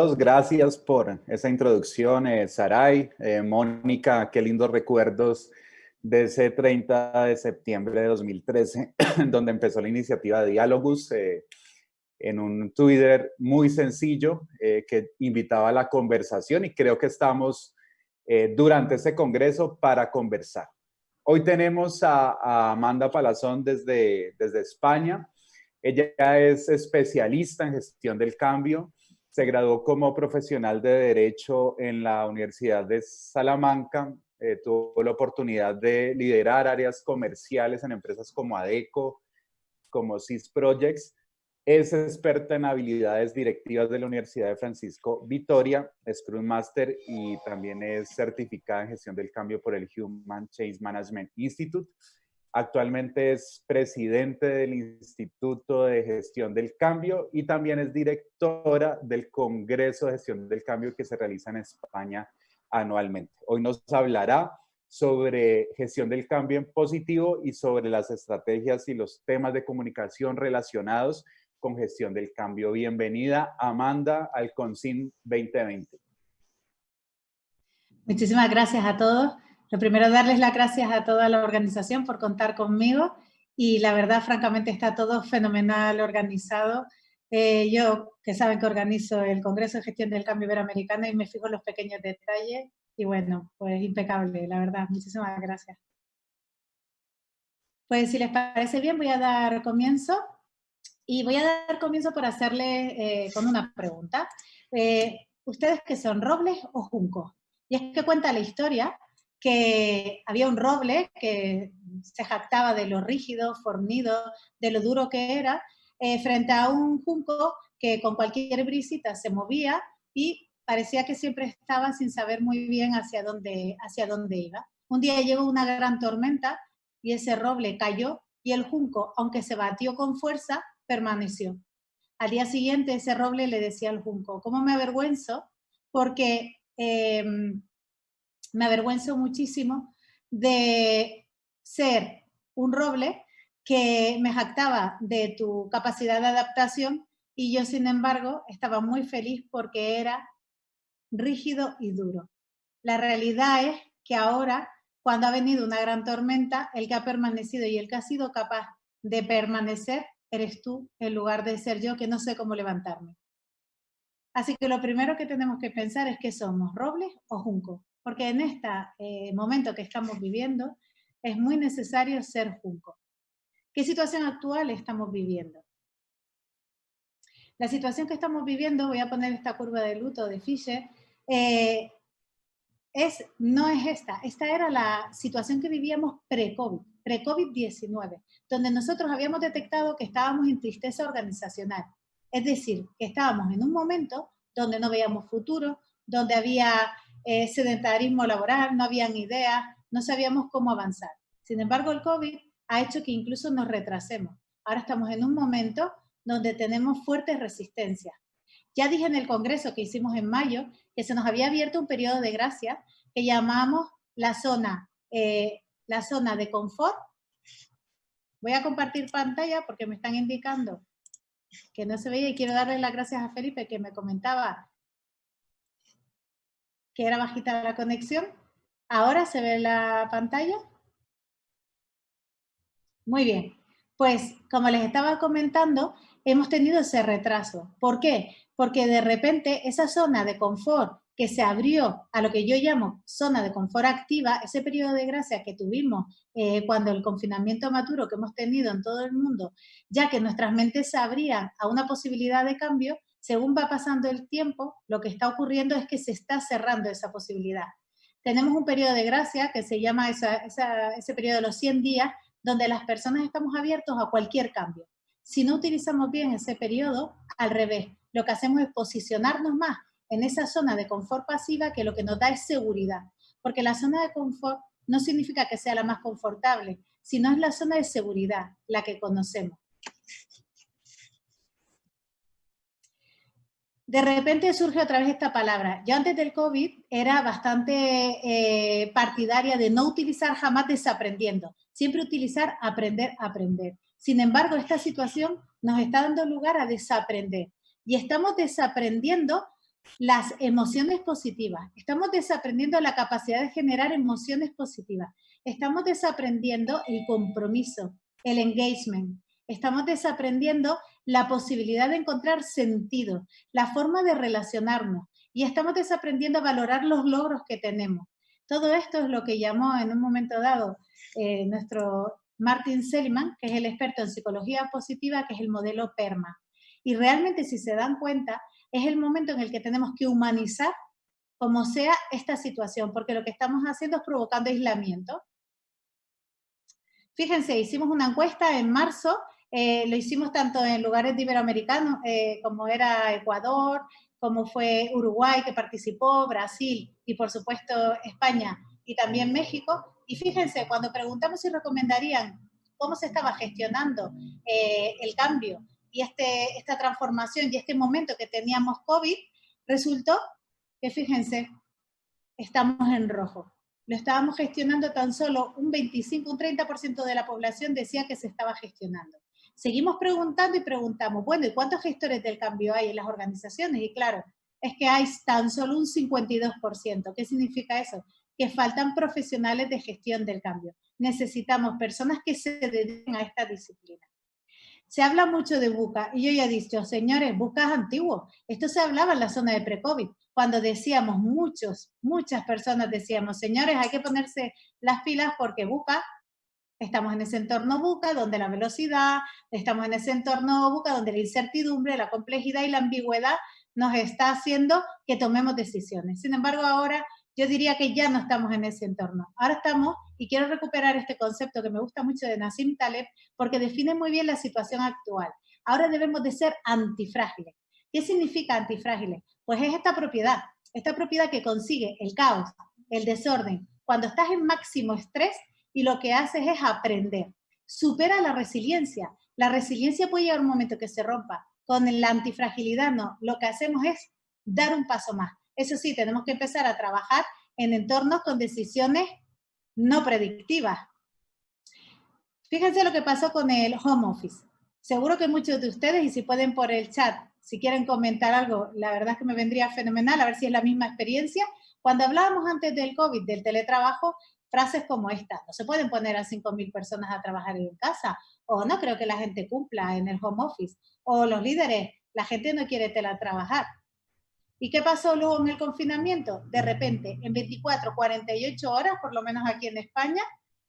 todos, gracias por esa introducción, Saray, Mónica, qué lindos recuerdos de ese 30 de septiembre de 2013, donde empezó la iniciativa de Dialogus, en un Twitter muy sencillo que invitaba a la conversación, y creo que estamos durante ese congreso para conversar. Hoy tenemos a Amanda Palazón desde España. Ella es especialista en gestión del cambio. Se graduó como profesional de Derecho en la Universidad de Salamanca. Tuvo la oportunidad de liderar áreas comerciales en empresas como Adecco, como CIS Projects. Es experta en habilidades directivas de la Universidad de Francisco Vitoria, Scrum Master, y también es certificada en gestión del cambio por el Human Change Management Institute. Actualmente es presidente del Instituto de Gestión del Cambio y también es directora del Congreso de Gestión del Cambio que se realiza en España anualmente. Hoy nos hablará sobre gestión del cambio en positivo y sobre las estrategias y los temas de comunicación relacionados con gestión del cambio. Bienvenida, Amanda, al CONCIN 2020. Muchísimas gracias a todos. Lo primero, darles las gracias a toda la organización por contar conmigo, y la verdad, francamente, está todo fenomenal organizado. Yo, que saben que organizo el Congreso de Gestión del Cambio Iberoamericano, y me fijo en los pequeños detalles, y bueno, pues impecable, la verdad. Muchísimas gracias. Pues si les parece bien, voy a dar comienzo, y voy a dar comienzo por hacerle con una pregunta. ¿Ustedes qué son, robles o juncos? Y es que cuenta la historia que había un roble que se jactaba de lo rígido, fornido, de lo duro que era, frente a un junco que con cualquier brisita se movía y parecía que siempre estaba sin saber muy bien hacia dónde iba. Un día llegó una gran tormenta y ese roble cayó, y el junco, aunque se batió con fuerza, permaneció. Al día siguiente ese roble le decía al junco: ¿cómo me avergüenzo? Porque me avergüenzo muchísimo de ser un roble que me jactaba de tu capacidad de adaptación, y yo, sin embargo, estaba muy feliz porque era rígido y duro. La realidad es que ahora, cuando ha venido una gran tormenta, el que ha permanecido y el que ha sido capaz de permanecer eres tú, en lugar de ser yo, que no sé cómo levantarme. Así que lo primero que tenemos que pensar es que somos robles o juncos, porque en este momento que estamos viviendo es muy necesario ser junco. ¿Qué situación actual estamos viviendo? La situación que estamos viviendo, voy a poner esta curva de luto de Fisher, no es esta. Esta era la situación que vivíamos pre-COVID, pre-COVID-19, donde nosotros habíamos detectado que estábamos en tristeza organizacional. Es decir, que estábamos en un momento donde no veíamos futuro, donde había sedentarismo laboral, no habían ideas, no sabíamos cómo avanzar. Sin embargo, el COVID ha hecho que incluso nos retrasemos. Ahora estamos en un momento donde tenemos fuertes resistencias. Ya dije en el congreso que hicimos en mayo que se nos había abierto un periodo de gracia que llamamos la zona de confort. Voy a compartir pantalla porque me están indicando que no se veía, y quiero darle las gracias a Felipe, que me comentaba que era bajita la conexión. ¿Ahora se ve la pantalla? Muy bien. Pues, como les estaba comentando, hemos tenido ese retraso. ¿Por qué? Porque de repente esa zona de confort que se abrió a lo que yo llamo zona de confort activa, ese periodo de gracia que tuvimos cuando el confinamiento maturo que hemos tenido en todo el mundo, ya que nuestras mentes se abrían a una posibilidad de cambio, según va pasando el tiempo, lo que está ocurriendo es que se está cerrando esa posibilidad. Tenemos un periodo de gracia que se llama ese periodo de los 100 días, donde las personas estamos abiertos a cualquier cambio. Si no utilizamos bien ese periodo, al revés, lo que hacemos es posicionarnos más en esa zona de confort pasiva, que lo que nos da es seguridad. Porque la zona de confort no significa que sea la más confortable, sino es la zona de seguridad, la que conocemos. De repente surge otra vez esta palabra. Yo antes del COVID era bastante partidaria de no utilizar jamás desaprendiendo, siempre utilizar aprender, aprender. Sin embargo, esta situación nos está dando lugar a desaprender. Y estamos desaprendiendo las emociones positivas. Estamos desaprendiendo la capacidad de generar emociones positivas. Estamos desaprendiendo el compromiso, el engagement. Estamos desaprendiendo la posibilidad de encontrar sentido, la forma de relacionarnos. Y estamos desaprendiendo a valorar los logros que tenemos. Todo esto es lo que llamó en un momento dado nuestro Martin Seligman, que es el experto en psicología positiva, que es el modelo PERMA. Y realmente, si se dan cuenta, es el momento en el que tenemos que humanizar como sea esta situación, porque lo que estamos haciendo es provocando aislamiento. Fíjense, hicimos una encuesta en marzo, lo hicimos tanto en lugares de iberoamericanos, como era Ecuador, como fue Uruguay que participó, Brasil y por supuesto España y también México. Y fíjense, cuando preguntamos si recomendarían cómo se estaba gestionando el cambio y esta transformación y este momento que teníamos COVID, resultó que, fíjense, estamos en rojo. Lo estábamos gestionando tan solo un 25, un 30% de la población decía que se estaba gestionando. Seguimos preguntando y preguntamos, bueno, ¿y cuántos gestores del cambio hay en las organizaciones? Y claro, es que hay tan solo un 52%. ¿Qué significa eso? Que faltan profesionales de gestión del cambio. Necesitamos personas que se dediquen a esta disciplina. Se habla mucho de VUCA y yo ya he dicho, señores, VUCA es antiguo. Esto se hablaba en la zona de pre-COVID, cuando decíamos muchas personas decíamos, señores, hay que ponerse las pilas porque VUCA, estamos en ese entorno VUCA donde la velocidad, estamos en ese entorno VUCA donde la incertidumbre, la complejidad y la ambigüedad nos está haciendo que tomemos decisiones. Sin embargo, ahora yo diría que ya no estamos en ese entorno. Ahora estamos, y quiero recuperar este concepto que me gusta mucho de Nassim Taleb, porque define muy bien la situación actual. Ahora debemos de ser antifrágiles. ¿Qué significa antifrágiles? Pues es esta propiedad que consigue el caos, el desorden, cuando estás en máximo estrés y lo que haces es aprender. Supera la resiliencia. La resiliencia puede llegar a un momento que se rompa. Con la antifragilidad no. Lo que hacemos es dar un paso más. Eso sí, tenemos que empezar a trabajar en entornos con decisiones no predictivas. Fíjense lo que pasó con el home office. Seguro que muchos de ustedes, y si pueden por el chat, si quieren comentar algo, la verdad es que me vendría fenomenal, a ver si es la misma experiencia. Cuando hablábamos antes del COVID, del teletrabajo, frases como esta, no se pueden poner a 5.000 personas a trabajar en casa, o no creo que la gente cumpla en el home office, o los líderes, la gente no quiere teletrabajar. ¿Y qué pasó luego en el confinamiento? De repente, en 24, 48 horas, por lo menos aquí en España,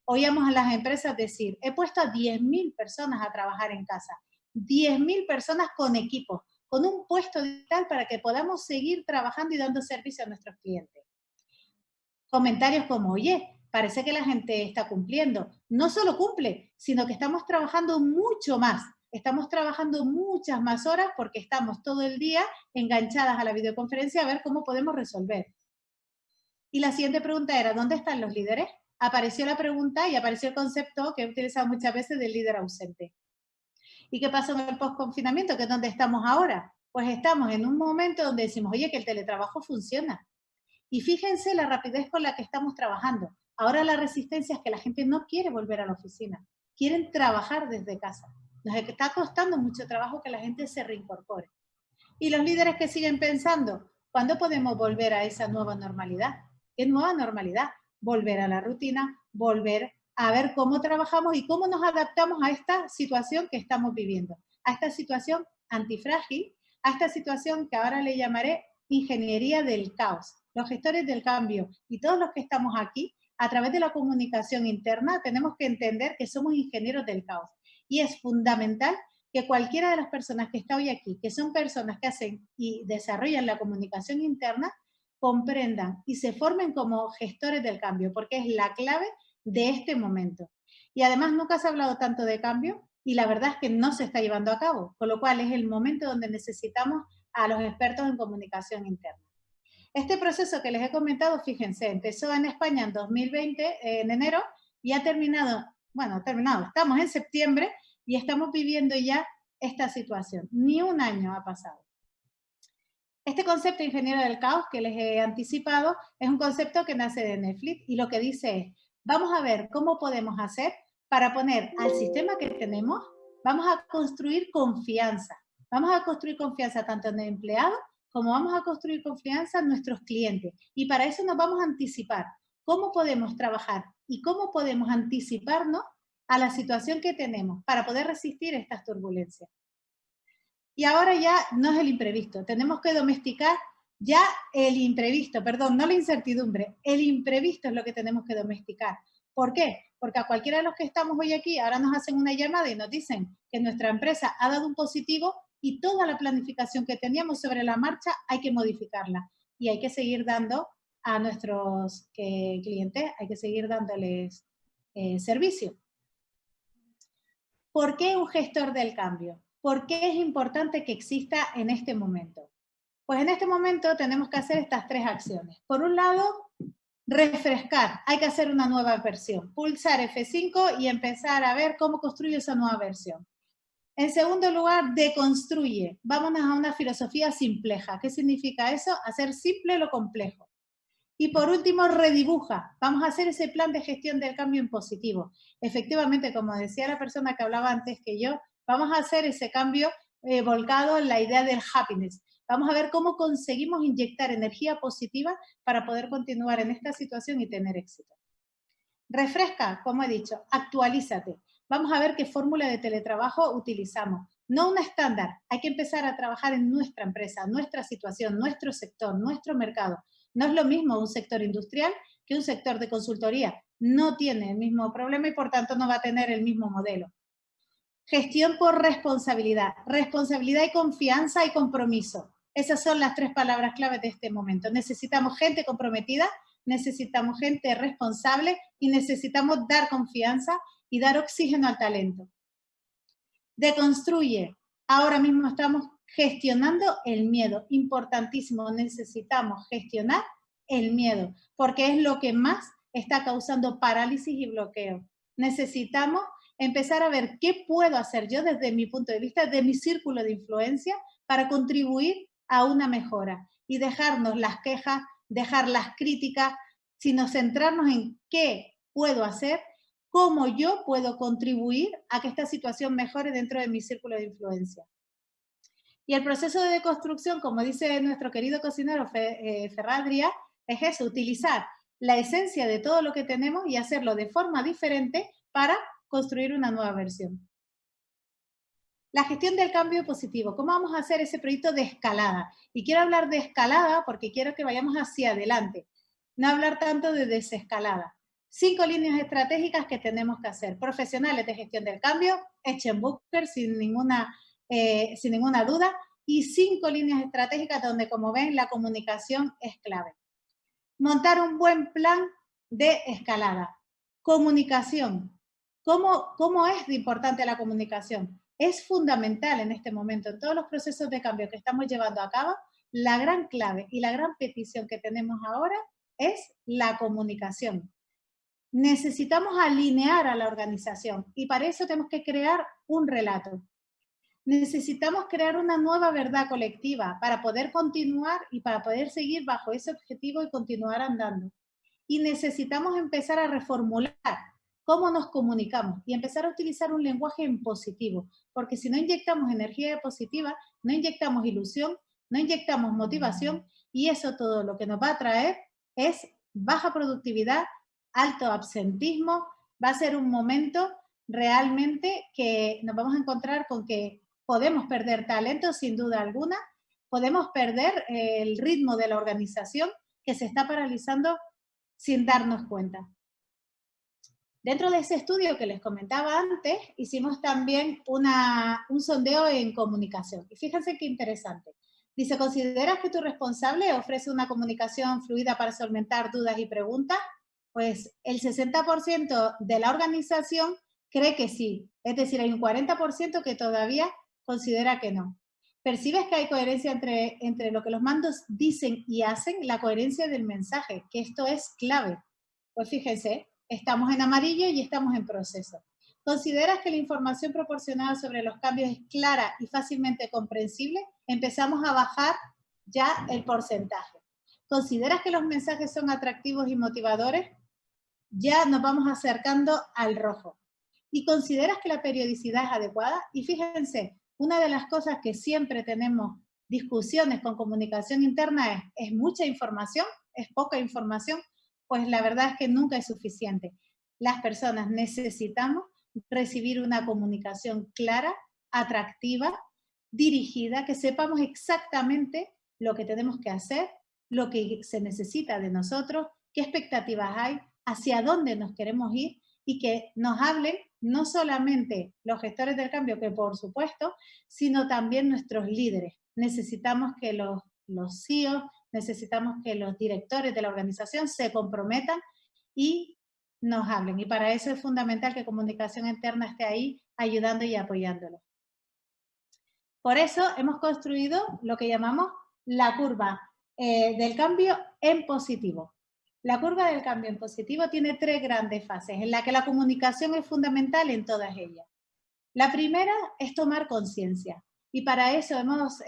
oíamos a las empresas decir, he puesto a 10.000 personas a trabajar en casa, 10.000 personas con equipos, con un puesto digital para que podamos seguir trabajando y dando servicio a nuestros clientes. Comentarios como, oye, parece que la gente está cumpliendo. No solo cumple, sino que estamos trabajando mucho más. Estamos trabajando muchas más horas porque estamos todo el día enganchadas a la videoconferencia a ver cómo podemos resolver. Y la siguiente pregunta era, ¿dónde están los líderes? Apareció la pregunta y apareció el concepto que he utilizado muchas veces del líder ausente. ¿Y qué pasó en el post-confinamiento? Que es donde estamos ahora. Pues estamos en un momento donde decimos, oye, que el teletrabajo funciona. Y fíjense la rapidez con la que estamos trabajando. Ahora la resistencia es que la gente no quiere volver a la oficina. Quieren trabajar desde casa. Nos está costando mucho trabajo que la gente se reincorpore. Y los líderes que siguen pensando, ¿cuándo podemos volver a esa nueva normalidad? ¿Qué nueva normalidad? Volver a la rutina, volver a ver cómo trabajamos y cómo nos adaptamos a esta situación que estamos viviendo, a esta situación antifrágil, a esta situación que ahora le llamaré ingeniería del caos. Los gestores del cambio y todos los que estamos aquí, a través de la comunicación interna, tenemos que entender que somos ingenieros del caos. Y es fundamental que cualquiera de las personas que está hoy aquí, que son personas que hacen y desarrollan la comunicación interna, comprendan y se formen como gestores del cambio, porque es la clave de este momento. Y además nunca se ha hablado tanto de cambio y la verdad es que no se está llevando a cabo, con lo cual es el momento donde necesitamos a los expertos en comunicación interna. Este proceso que les he comentado, fíjense, empezó en España en 2020, en enero, y ha terminado, estamos en septiembre y estamos viviendo ya esta situación. Ni un año ha pasado. Este concepto ingeniero del caos que les he anticipado es un concepto que nace de Netflix y lo que dice es, vamos a ver cómo podemos hacer para poner al sistema que tenemos, vamos a construir confianza. Vamos a construir confianza tanto en el empleado como vamos a construir confianza en nuestros clientes. Y para eso nos vamos a anticipar. ¿Cómo podemos trabajar y cómo podemos anticiparnos a la situación que tenemos para poder resistir estas turbulencias? Y ahora ya no es el imprevisto, tenemos que domesticar ya el imprevisto, perdón, no la incertidumbre, el imprevisto es lo que tenemos que domesticar. ¿Por qué? Porque a cualquiera de los que estamos hoy aquí, ahora nos hacen una llamada y nos dicen que nuestra empresa ha dado un positivo y toda la planificación que teníamos sobre la marcha hay que modificarla y hay que seguir dando a nuestros clientes, hay que seguir dándoles servicio. ¿Por qué un gestor del cambio? ¿Por qué es importante que exista en este momento? Pues en este momento tenemos que hacer estas tres acciones. Por un lado, refrescar. Hay que hacer una nueva versión. Pulsar F5 y empezar a ver cómo construyo esa nueva versión. En segundo lugar, deconstruye. Vámonos a una filosofía simpleja. ¿Qué significa eso? Hacer simple lo complejo. Y por último, redibuja. Vamos a hacer ese plan de gestión del cambio en positivo. Efectivamente, como decía la persona que hablaba antes que yo, vamos a hacer ese cambio volcado en la idea del happiness. Vamos a ver cómo conseguimos inyectar energía positiva para poder continuar en esta situación y tener éxito. Refresca, como he dicho, actualízate. Vamos a ver qué fórmula de teletrabajo utilizamos. No una estándar, hay que empezar a trabajar en nuestra empresa, nuestra situación, nuestro sector, nuestro mercado. No es lo mismo un sector industrial que un sector de consultoría. No tiene el mismo problema y por tanto no va a tener el mismo modelo. Gestión por responsabilidad. Responsabilidad y confianza y compromiso. Esas son las tres palabras clave de este momento. Necesitamos gente comprometida, necesitamos gente responsable y necesitamos dar confianza y dar oxígeno al talento. Deconstruye. Ahora mismo estamos gestionando el miedo. Importantísimo, necesitamos gestionar el miedo porque es lo que más está causando parálisis y bloqueo. Necesitamos empezar a ver qué puedo hacer yo desde mi punto de vista, de mi círculo de influencia, para contribuir a una mejora y dejarnos las quejas, dejar las críticas, sino centrarnos en qué puedo hacer, cómo yo puedo contribuir a que esta situación mejore dentro de mi círculo de influencia. Y el proceso de deconstrucción, como dice nuestro querido cocinero Ferradria, es eso, utilizar la esencia de todo lo que tenemos y hacerlo de forma diferente para construir una nueva versión. La gestión del cambio positivo. ¿Cómo vamos a hacer ese proyecto de escalada? Y quiero hablar de escalada porque quiero que vayamos hacia adelante, no hablar tanto de desescalada. 5 líneas estratégicas que tenemos que hacer. Profesionales de gestión del cambio, echen Booker sin ninguna duda, y 5 líneas estratégicas donde, como ven, la comunicación es clave. Montar un buen plan de escalada. Comunicación. ¿Cómo es de importante la comunicación? Es fundamental en este momento, en todos los procesos de cambio que estamos llevando a cabo. La gran clave y la gran petición que tenemos ahora es la comunicación. Necesitamos alinear a la organización y para eso tenemos que crear un relato. Necesitamos crear una nueva verdad colectiva para poder continuar y para poder seguir bajo ese objetivo y continuar andando. Y necesitamos empezar a reformular cómo nos comunicamos y empezar a utilizar un lenguaje en positivo, porque si no inyectamos energía positiva, no inyectamos ilusión, no inyectamos motivación y eso todo lo que nos va a traer es baja productividad, alto absentismo, va a ser un momento realmente que nos vamos a encontrar con que podemos perder talento sin duda alguna, podemos perder el ritmo de la organización que se está paralizando sin darnos cuenta. Dentro de ese estudio que les comentaba antes, hicimos también un sondeo en comunicación. Y fíjense qué interesante. Dice, ¿consideras que tu responsable ofrece una comunicación fluida para solventar dudas y preguntas? Pues el 60% de la organización cree que sí. Es decir, hay un 40% que todavía considera que no. ¿Percibes que hay coherencia entre lo que los mandos dicen y hacen? La coherencia del mensaje, que esto es clave. Pues fíjense, estamos en amarillo y estamos en proceso. ¿Consideras que la información proporcionada sobre los cambios es clara y fácilmente comprensible? Empezamos a bajar ya el porcentaje. ¿Consideras que los mensajes son atractivos y motivadores? Ya nos vamos acercando al rojo. ¿Y consideras que la periodicidad es adecuada? Y fíjense, una de las cosas que siempre tenemos discusiones con comunicación interna es mucha información, es poca información, pues la verdad es que nunca es suficiente. Las personas necesitamos recibir una comunicación clara, atractiva, dirigida, que sepamos exactamente lo que tenemos que hacer, lo que se necesita de nosotros, qué expectativas hay, hacia dónde nos queremos ir y que nos hablen no solamente los gestores del cambio, que por supuesto, sino también nuestros líderes. Necesitamos que los CEOs, necesitamos que los directores de la organización se comprometan y nos hablen. Y para eso es fundamental que comunicación interna esté ahí ayudando y apoyándolo. Por eso hemos construido lo que llamamos la curva del cambio en positivo. La curva del cambio en positivo tiene 3 grandes fases, en la que la comunicación es fundamental en todas ellas. La primera es tomar conciencia, y para eso hemos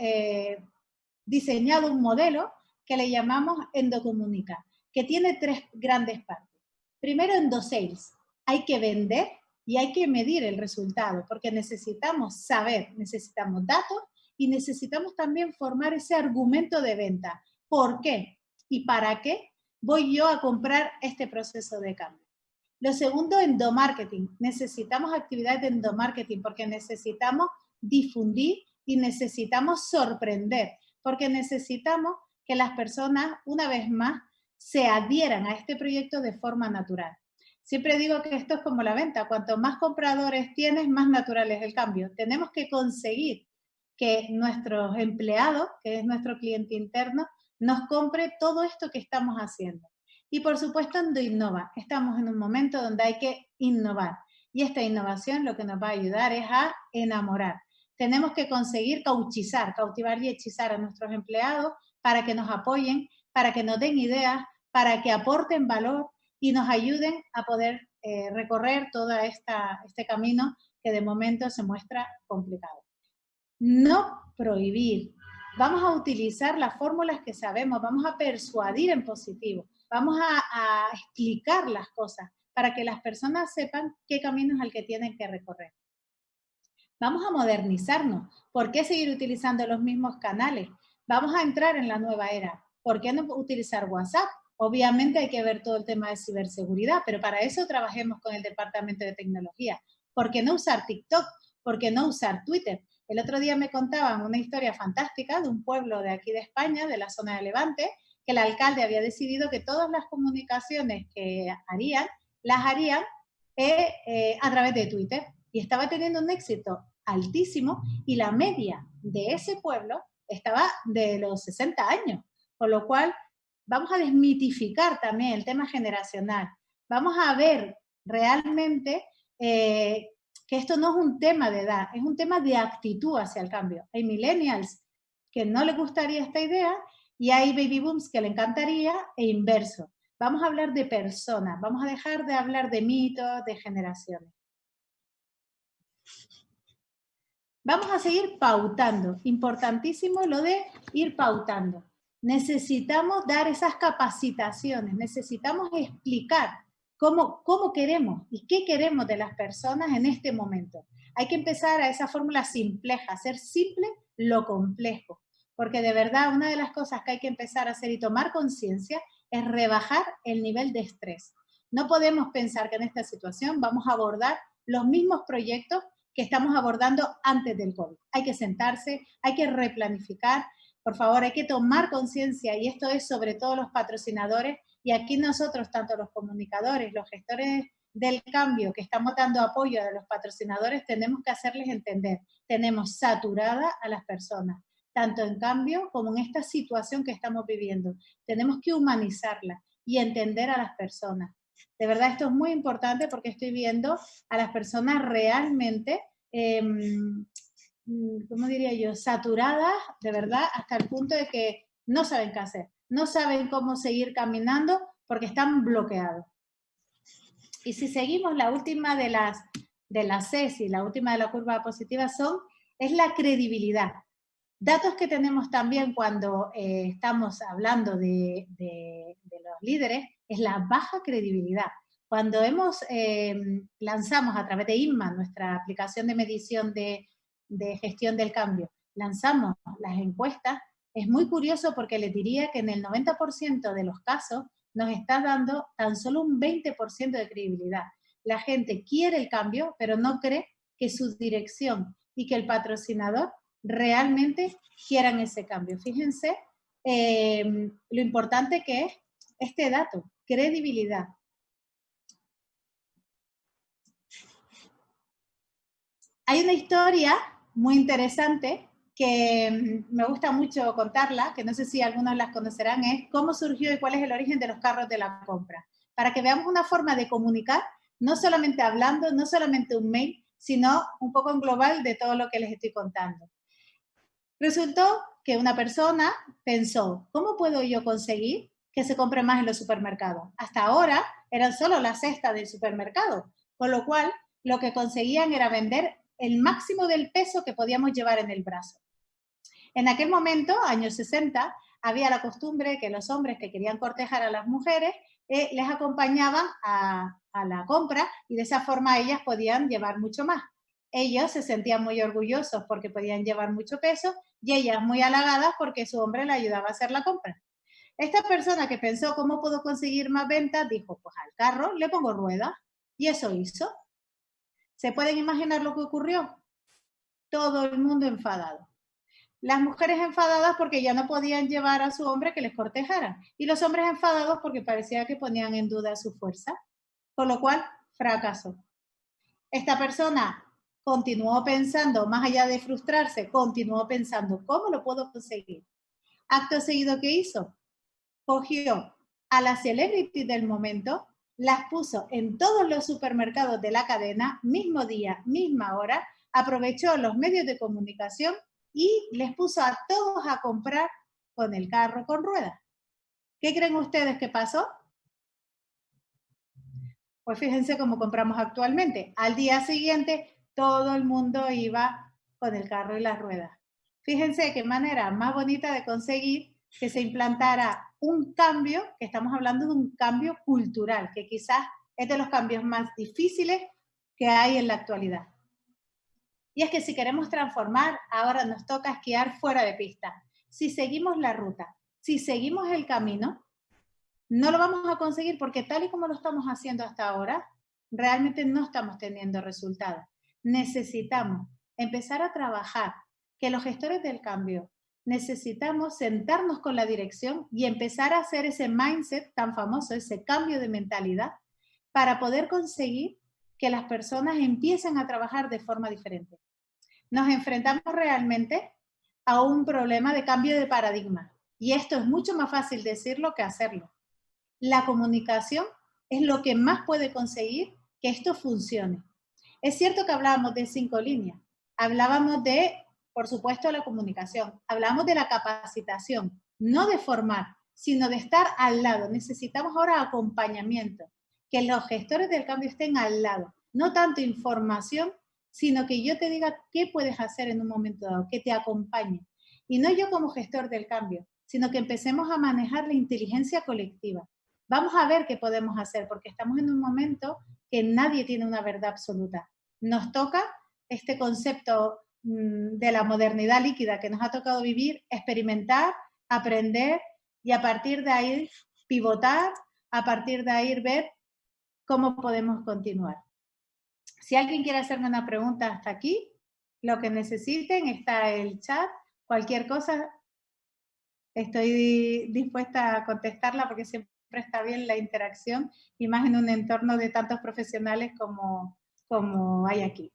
diseñado un modelo que le llamamos Endocomunica, que tiene 3 grandes partes. Primero, Endosales. Hay que vender y hay que medir el resultado, porque necesitamos saber, necesitamos datos y necesitamos también formar ese argumento de venta. ¿Por qué? ¿Y para qué voy yo a comprar este proceso de cambio? Lo segundo, endomarketing. Necesitamos actividades de endomarketing porque necesitamos difundir y necesitamos sorprender, porque necesitamos que las personas, una vez más, se adhieran a este proyecto de forma natural. Siempre digo que esto es como la venta. Cuanto más compradores tienes, más natural es el cambio. Tenemos que conseguir que nuestros empleados, que es nuestro cliente interno, nos compre todo esto que estamos haciendo. Y por supuesto, Endoinnova. Estamos en un momento donde hay que innovar. Y esta innovación lo que nos va a ayudar es a enamorar. Tenemos que conseguir cautivar y hechizar a nuestros empleados para que nos apoyen, para que nos den ideas, para que aporten valor y nos ayuden a poder recorrer todo este camino que de momento se muestra complicado. No prohibir. Vamos a utilizar las fórmulas que sabemos, vamos a persuadir en positivo, vamos a explicar las cosas para que las personas sepan qué camino es el que tienen que recorrer. Vamos a modernizarnos. ¿Por qué seguir utilizando los mismos canales? Vamos a entrar en la nueva era. ¿Por qué no utilizar WhatsApp? Obviamente hay que ver todo el tema de ciberseguridad, pero para eso trabajemos con el Departamento de Tecnología. ¿Por qué no usar TikTok? ¿Por qué no usar Twitter? El otro día me contaban una historia fantástica de un pueblo de aquí de España, de la zona de Levante, que el alcalde había decidido que todas las comunicaciones que harían, las harían a través de Twitter. Y estaba teniendo un éxito altísimo y la media de ese pueblo estaba de los 60 años. Con lo cual, vamos a desmitificar también el tema generacional. Vamos a ver realmente que esto no es un tema de edad, es un tema de actitud hacia el cambio. Hay millennials que no les gustaría esta idea y hay baby booms que le encantaría e inverso. Vamos a hablar de personas, vamos a dejar de hablar de mitos, de generaciones. Vamos a seguir pautando. Importantísimo lo de ir pautando. Necesitamos dar esas capacitaciones, necesitamos explicar cómo queremos y qué queremos de las personas en este momento. Hay que empezar a esa fórmula simpleja, hacer simple lo complejo, porque de verdad una de las cosas que hay que empezar a hacer y tomar conciencia es rebajar el nivel de estrés. No podemos pensar que en esta situación vamos a abordar los mismos proyectos que estamos abordando antes del COVID. Hay que sentarse, hay que replanificar, por favor, hay que tomar conciencia, y esto es sobre todo los patrocinadores, y aquí nosotros, tanto los comunicadores, los gestores del cambio que estamos dando apoyo a los patrocinadores, tenemos que hacerles entender, tenemos saturada a las personas, tanto en cambio como en esta situación que estamos viviendo. Tenemos que humanizarla y entender a las personas. De verdad, esto es muy importante porque estoy viendo a las personas realmente, ¿cómo diría yo?, saturadas, de verdad, hasta el punto de que no saben qué hacer, no saben cómo seguir caminando porque están bloqueados. Y si seguimos, la última de las Cs y la última de la curva positiva es la credibilidad. Datos que tenemos también cuando estamos hablando de los líderes es la baja credibilidad. Cuando lanzamos a través de INMA, nuestra aplicación de medición de gestión del cambio, lanzamos las encuestas, es muy curioso porque les diría que en el 90% de los casos nos está dando tan solo un 20% de credibilidad. La gente quiere el cambio, pero no cree que su dirección y que el patrocinador realmente quieran ese cambio. Fíjense lo importante que es este dato, credibilidad. Hay una historia muy interesante que me gusta mucho contarla, que no sé si algunos las conocerán, es cómo surgió y cuál es el origen de los carros de la compra. Para que veamos una forma de comunicar, no solamente hablando, no solamente un mail, sino un poco en global de todo lo que les estoy contando. Resultó que una persona pensó, ¿cómo puedo yo conseguir que se compre más en los supermercados? Hasta ahora eran solo las cestas del supermercado, con lo cual lo que conseguían era vender el máximo del peso que podíamos llevar en el brazo. En aquel momento, años 60, había la costumbre que los hombres que querían cortejar a las mujeres les acompañaban a la compra y de esa forma ellas podían llevar mucho más. Ellos se sentían muy orgullosos porque podían llevar mucho peso y ellas muy halagadas porque su hombre le ayudaba a hacer la compra. Esta persona que pensó cómo puedo conseguir más ventas, dijo, pues al carro le pongo ruedas, y eso hizo. ¿Se pueden imaginar lo que ocurrió? Todo el mundo enfadado. Las mujeres enfadadas porque ya no podían llevar a su hombre que les cortejara, y los hombres enfadados porque parecía que ponían en duda su fuerza, con lo cual fracasó. Esta persona continuó pensando, más allá de frustrarse, continuó pensando, ¿cómo lo puedo conseguir? Acto seguido, ¿qué hizo? Cogió a las celebrities del momento, las puso en todos los supermercados de la cadena, mismo día, misma hora, aprovechó los medios de comunicación y les puso a todos a comprar con el carro con ruedas. ¿Qué creen ustedes que pasó? Pues fíjense cómo compramos actualmente. Al día siguiente, todo el mundo iba con el carro y las ruedas. Fíjense qué manera más bonita de conseguir que se implantara un cambio, que estamos hablando de un cambio cultural, que quizás es de los cambios más difíciles que hay en la actualidad. Y es que si queremos transformar, ahora nos toca esquiar fuera de pista. Si seguimos la ruta, si seguimos el camino, no lo vamos a conseguir porque tal y como lo estamos haciendo hasta ahora, realmente no estamos teniendo resultados. Necesitamos empezar a trabajar, que los gestores del cambio necesitamos sentarnos con la dirección y empezar a hacer ese mindset tan famoso, ese cambio de mentalidad, para poder conseguir que las personas empiecen a trabajar de forma diferente. Nos enfrentamos realmente a un problema de cambio de paradigma y esto es mucho más fácil decirlo que hacerlo. La comunicación es lo que más puede conseguir que esto funcione. Es cierto que hablábamos de 5 líneas, hablábamos de, por supuesto, la comunicación, hablamos de la capacitación, no de formar, sino de estar al lado. Necesitamos ahora acompañamiento, que los gestores del cambio estén al lado, no tanto información, sino que yo te diga qué puedes hacer en un momento dado, que te acompañe. Y no yo como gestor del cambio, sino que empecemos a manejar la inteligencia colectiva. Vamos a ver qué podemos hacer, porque estamos en un momento que nadie tiene una verdad absoluta. Nos toca este concepto de la modernidad líquida que nos ha tocado vivir, experimentar, aprender y a partir de ahí pivotar, a partir de ahí ver cómo podemos continuar. Si alguien quiere hacerme una pregunta hasta aquí, lo que necesiten, está el chat, cualquier cosa, estoy dispuesta a contestarla porque siempre está bien la interacción y más en un entorno de tantos profesionales como hay aquí.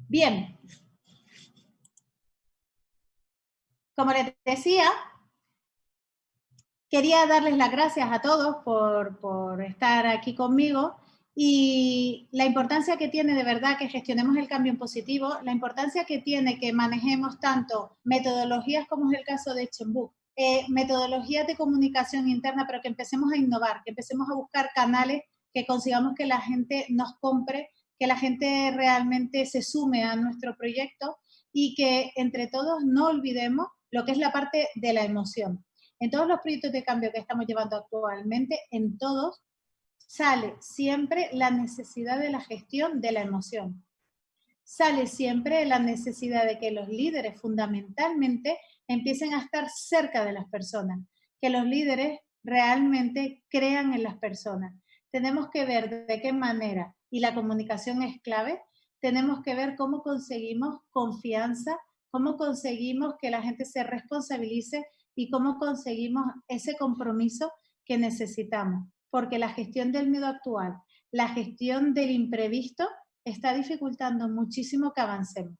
Bien. Como les decía, quería darles las gracias a todos por estar aquí conmigo y la importancia que tiene de verdad que gestionemos el cambio en positivo, la importancia que tiene que manejemos tanto metodologías como es el caso de Chembuk, metodologías de comunicación interna, pero que empecemos a innovar, que empecemos a buscar canales que consigamos que la gente nos compre, que la gente realmente se sume a nuestro proyecto y que entre todos no olvidemos lo que es la parte de la emoción. En todos los proyectos de cambio que estamos llevando actualmente, en todos sale siempre la necesidad de la gestión de la emoción. Sale siempre la necesidad de que los líderes fundamentalmente empiecen a estar cerca de las personas, que los líderes realmente crean en las personas. Tenemos que ver de qué manera, y la comunicación es clave, tenemos que ver cómo conseguimos confianza, cómo conseguimos que la gente se responsabilice y cómo conseguimos ese compromiso que necesitamos. Porque la gestión del miedo actual, la gestión del imprevisto, está dificultando muchísimo que avancemos.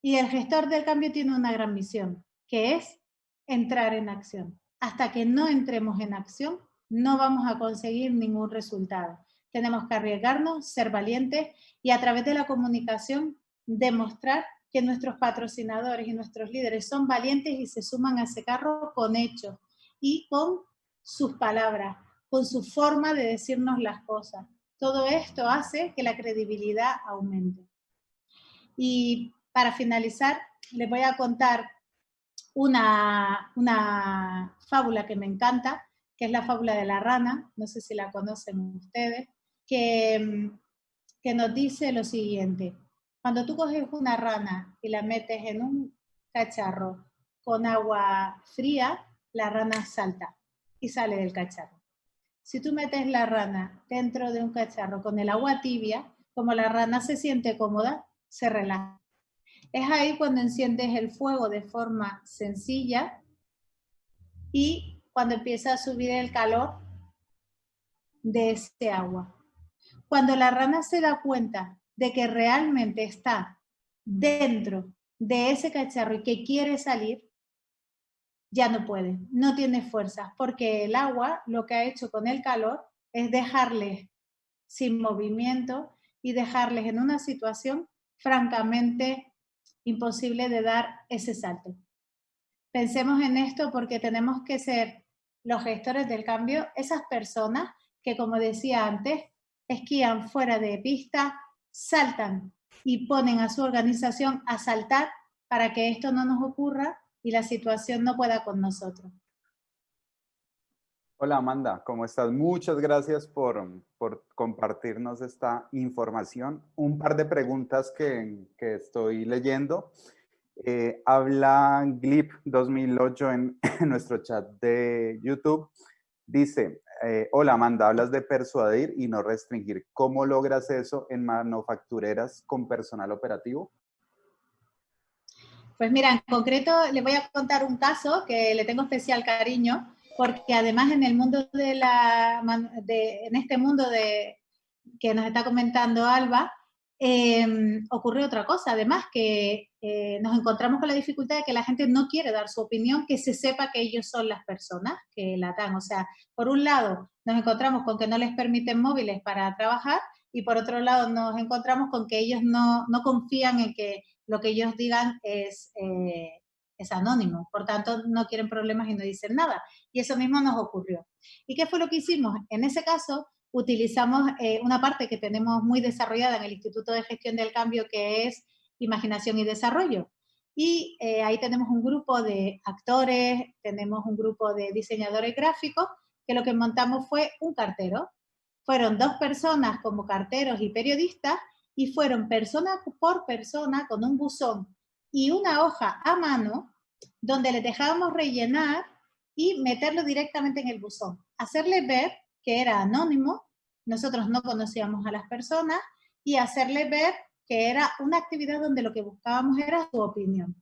Y el gestor del cambio tiene una gran misión, que es entrar en acción. Hasta que no entremos en acción, no vamos a conseguir ningún resultado. Tenemos que arriesgarnos, ser valientes y a través de la comunicación demostrar que nuestros patrocinadores y nuestros líderes son valientes y se suman a ese carro con hechos y con sus palabras, con su forma de decirnos las cosas. Todo esto hace que la credibilidad aumente. Y para finalizar, les voy a contar una fábula que me encanta, que es la fábula de la rana, no sé si la conocen ustedes, que nos dice lo siguiente: cuando tú coges una rana y la metes en un cacharro con agua fría, la rana salta y sale del cacharro. Si tú metes la rana dentro de un cacharro con el agua tibia, como la rana se siente cómoda, se relaja. Es ahí cuando enciendes el fuego de forma sencilla y cuando empieza a subir el calor de este agua. Cuando la rana se da cuenta de que realmente está dentro de ese cacharro y que quiere salir, ya no puede, no tiene fuerzas, porque el agua lo que ha hecho con el calor es dejarles sin movimiento y dejarles en una situación francamente imposible de dar ese salto. Pensemos en esto porque tenemos que ser los gestores del cambio, esas personas que, como decía antes, esquían fuera de pista, saltan y ponen a su organización a saltar para que esto no nos ocurra y la situación no pueda con nosotros. Hola Amanda, ¿cómo estás? Muchas gracias por compartirnos esta información. Un par de preguntas que estoy leyendo. Habla Glip 2008 en nuestro chat de YouTube. Dice, hola Amanda, hablas de persuadir y no restringir. ¿Cómo logras eso en manufactureras con personal operativo? Pues mira, en concreto les voy a contar un caso que le tengo especial cariño, porque además en el mundo en este mundo que nos está comentando Alba, ocurre otra cosa, además que nos encontramos con la dificultad de que la gente no quiere dar su opinión, que se sepa que ellos son las personas que la dan. O sea, por un lado nos encontramos con que no les permiten móviles para trabajar y por otro lado nos encontramos con que ellos no confían en que lo que ellos digan es anónimo, por tanto no quieren problemas y no dicen nada. Y eso mismo nos ocurrió. ¿Y qué fue lo que hicimos? En ese caso, utilizamos una parte que tenemos muy desarrollada en el Instituto de Gestión del Cambio, que es Imaginación y Desarrollo. Y ahí tenemos un grupo de actores, tenemos un grupo de diseñadores gráficos, que lo que montamos fue un cartero. Fueron 2 personas como carteros y periodistas y fueron persona por persona con un buzón y una hoja a mano donde les dejábamos rellenar y meterlo directamente en el buzón. Hacerles ver que era anónimo, nosotros no conocíamos a las personas, y hacerles ver que era una actividad donde lo que buscábamos era su opinión.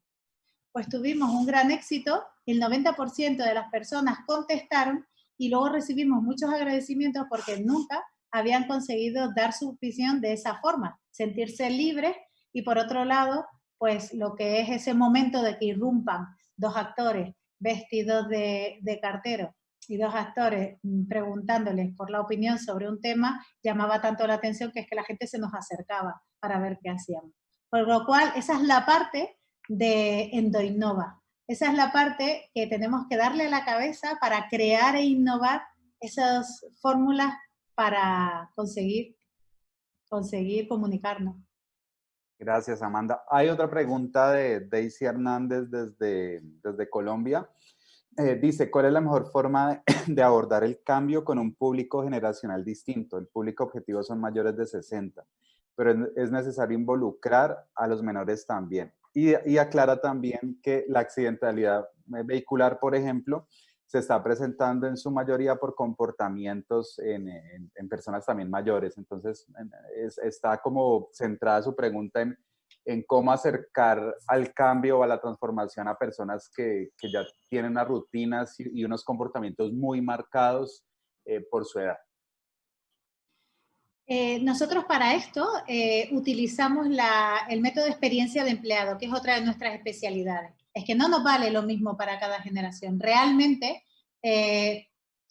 Pues tuvimos un gran éxito, el 90% de las personas contestaron y luego recibimos muchos agradecimientos porque nunca habían conseguido dar su opinión de esa forma, sentirse libres y por otro lado, pues lo que es ese momento de que irrumpan 2 actores vestidos de cartero y 2 actores preguntándoles por la opinión sobre un tema, llamaba tanto la atención que es que la gente se nos acercaba para ver qué hacíamos. Por lo cual, esa es la parte de Endoinnova. Esa es la parte que tenemos que darle a la cabeza para crear e innovar esas fórmulas para conseguir comunicarnos. Gracias, Amanda. Hay otra pregunta de Daisy Hernández desde Colombia. Dice, ¿cuál es la mejor forma de abordar el cambio con un público generacional distinto? El público objetivo son mayores de 60, pero es necesario involucrar a los menores también. Y aclara también que la accidentalidad vehicular, por ejemplo, se está presentando en su mayoría por comportamientos en personas también mayores. Entonces, está como centrada su pregunta en cómo acercar al cambio o a la transformación a personas que ya tienen unas rutinas y unos comportamientos muy marcados por su edad. Nosotros para esto utilizamos el método de experiencia de empleado, que es otra de nuestras especialidades. Es que no nos vale lo mismo para cada generación. Realmente,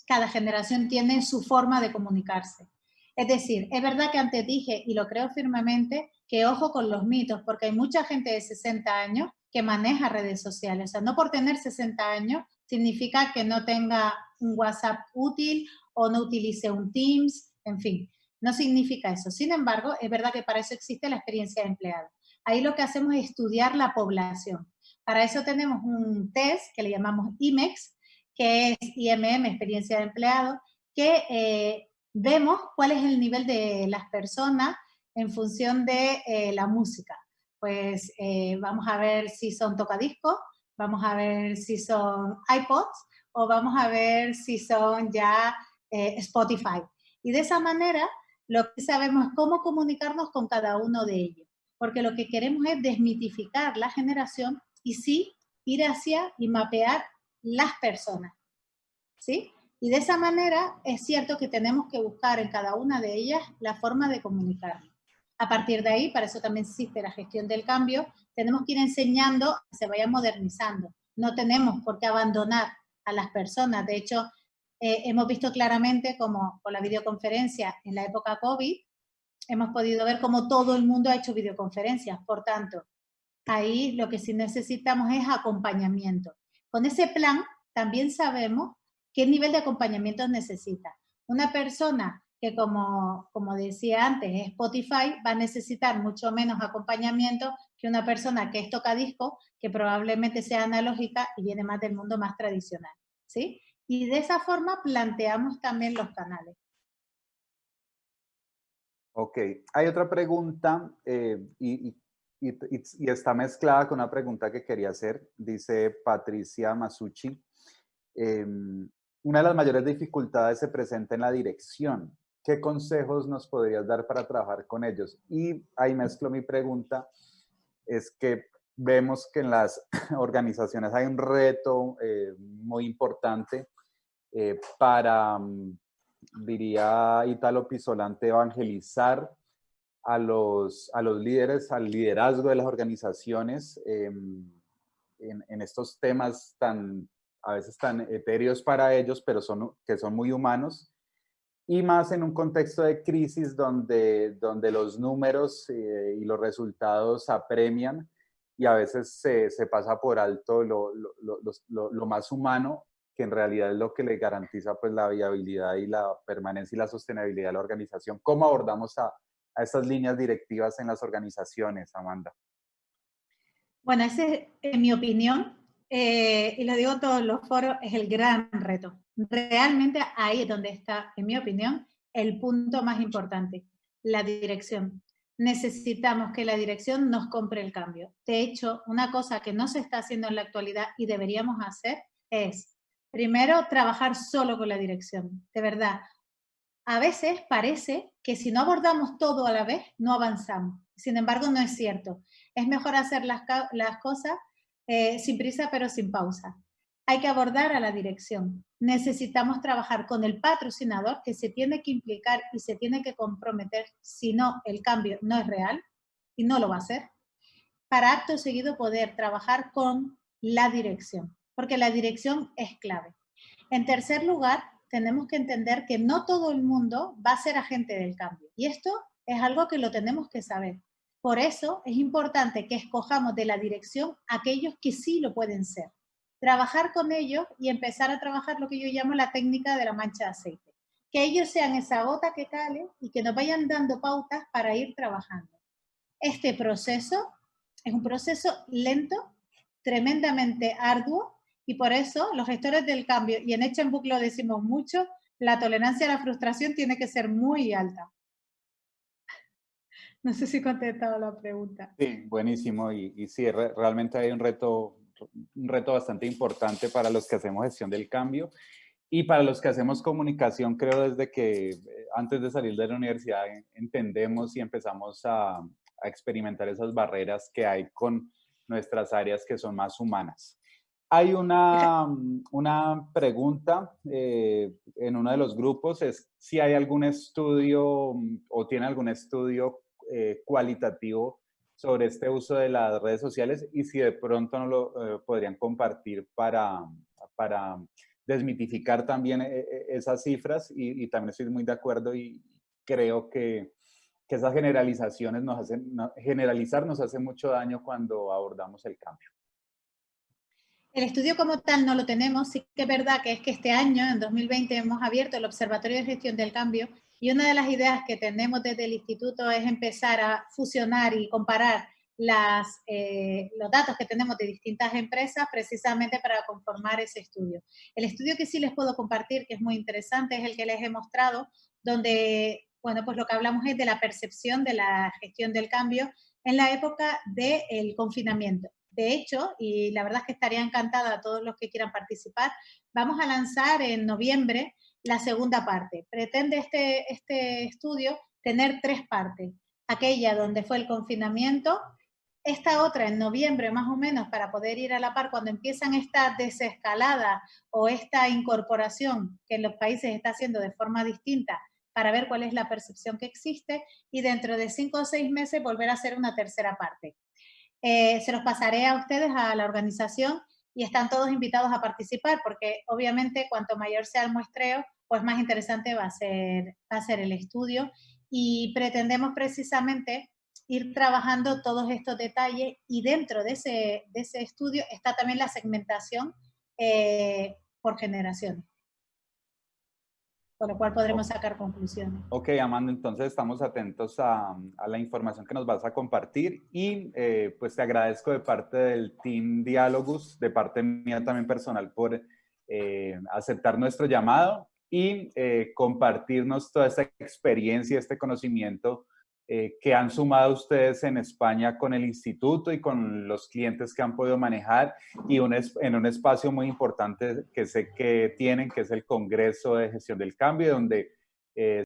cada generación tiene su forma de comunicarse. Es decir, es verdad que antes dije, y lo creo firmemente, que ojo con los mitos, porque hay mucha gente de 60 años que maneja redes sociales. O sea, no por tener 60 años significa que no tenga un WhatsApp útil o no utilice un Teams, en fin. No significa eso. Sin embargo, es verdad que para eso existe la experiencia de empleado. Ahí lo que hacemos es estudiar la población. Para eso tenemos un test que le llamamos IMEX, que es IMM, experiencia de empleado, que vemos cuál es el nivel de las personas en función de la música. Pues vamos a ver si son tocadiscos, vamos a ver si son iPods o vamos a ver si son ya Spotify. Y de esa manera lo que sabemos es cómo comunicarnos con cada uno de ellos, porque lo que queremos es desmitificar la generación y sí ir hacia y mapear las personas, ¿sí? Y de esa manera es cierto que tenemos que buscar en cada una de ellas la forma de comunicarnos. A partir de ahí, para eso también existe la gestión del cambio, tenemos que ir enseñando que se vaya modernizando. No tenemos por qué abandonar a las personas. De hecho, hemos visto claramente como con la videoconferencia en la época COVID, hemos podido ver cómo todo el mundo ha hecho videoconferencias. Por tanto, ahí lo que sí necesitamos es acompañamiento. Con ese plan también sabemos qué nivel de acompañamiento necesita. Una persona que, como decía antes, es Spotify, va a necesitar mucho menos acompañamiento que una persona que es tocadisco, que probablemente sea analógica y viene más del mundo más tradicional, ¿sí? Y de esa forma planteamos también los canales. Ok, hay otra pregunta y está mezclada con una pregunta que quería hacer. Dice Patricia Masucci, una de las mayores dificultades se presenta en la dirección. ¿Qué consejos nos podrías dar para trabajar con ellos? Y ahí mezclo mi pregunta, es que vemos que en las organizaciones hay un reto muy importante para, diría Italo Pisolante, evangelizar a los líderes, al liderazgo de las organizaciones en estos temas tan, a veces tan etéreos para ellos, pero que son muy humanos, y más en un contexto de crisis donde los números y los resultados apremian y a veces se pasa por alto lo más humano, que en realidad es lo que le garantiza pues la viabilidad y la permanencia y la sostenibilidad de la organización. ¿Cómo abordamos a estas líneas directivas en las organizaciones, Amanda? Bueno, ese, en mi opinión, y lo digo en todos los foros, es el gran reto. Realmente ahí es donde está, en mi opinión, el punto más importante, la dirección. Necesitamos que la dirección nos compre el cambio. De hecho, una cosa que no se está haciendo en la actualidad y deberíamos hacer es, primero, trabajar solo con la dirección. De verdad, a veces parece que si no abordamos todo a la vez, no avanzamos. Sin embargo, no es cierto. Es mejor hacer las cosas sin prisa pero sin pausa. Hay que abordar a la dirección. Necesitamos trabajar con el patrocinador que se tiene que implicar y se tiene que comprometer, si no, el cambio no es real y no lo va a ser, para acto seguido poder trabajar con la dirección, porque la dirección es clave. En tercer lugar, tenemos que entender que no todo el mundo va a ser agente del cambio. Y esto es algo que lo tenemos que saber. Por eso es importante que escojamos de la dirección aquellos que sí lo pueden ser. Trabajar con ellos y empezar a trabajar lo que yo llamo la técnica de la mancha de aceite. Que ellos sean esa gota que cale y que nos vayan dando pautas para ir trabajando. Este proceso es un proceso lento, tremendamente arduo Y por eso los gestores del cambio, y en Echenbook lo decimos mucho, la tolerancia a la frustración tiene que ser muy alta. No sé si he contestado la pregunta. Sí, buenísimo. Y sí, realmente hay un reto bastante importante para los que hacemos gestión del cambio y para los que hacemos comunicación. Creo desde que antes de salir de la universidad entendemos y empezamos a experimentar esas barreras que hay con nuestras áreas que son más humanas. Hay una pregunta en uno de los grupos, es si hay algún estudio o tiene algún estudio cualitativo sobre este uso de las redes sociales y si de pronto no lo podrían compartir para desmitificar también esas cifras y también estoy muy de acuerdo y creo que esas generalizaciones generalizar nos hace mucho daño cuando abordamos el cambio. El estudio como tal no lo tenemos, sí que es verdad que este año, en 2020, hemos abierto el Observatorio de Gestión del Cambio y una de las ideas que tenemos desde el instituto es empezar a fusionar y comparar los datos que tenemos de distintas empresas precisamente para conformar ese estudio. El estudio que sí les puedo compartir, que es muy interesante, es el que les he mostrado, donde, bueno, pues lo que hablamos es de la percepción de la gestión del cambio en la época del confinamiento. De hecho, y la verdad es que estaría encantada a todos los que quieran participar, vamos a lanzar en noviembre la segunda parte. Pretende este estudio tener 3 partes. Aquella donde fue el confinamiento, esta otra en noviembre más o menos para poder ir a la par cuando empiezan esta desescalada o esta incorporación que en los países está haciendo de forma distinta para ver cuál es la percepción que existe y dentro de 5 o 6 meses volver a hacer una tercera parte. Se los pasaré a ustedes, a la organización, y están todos invitados a participar, porque obviamente cuanto mayor sea el muestreo, pues más interesante va a ser el estudio. Y pretendemos precisamente ir trabajando todos estos detalles y dentro de ese estudio está también la segmentación por generaciones, con lo cual podremos sacar conclusiones. Ok, Amanda, entonces estamos atentos a la información que nos vas a compartir y pues te agradezco de parte del Team Dialogus, de parte mía también personal por aceptar nuestro llamado y compartirnos toda esta experiencia, este conocimiento que han sumado ustedes en España con el instituto y con los clientes que han podido manejar y en un espacio muy importante que sé que tienen, que es el Congreso de Gestión del Cambio, donde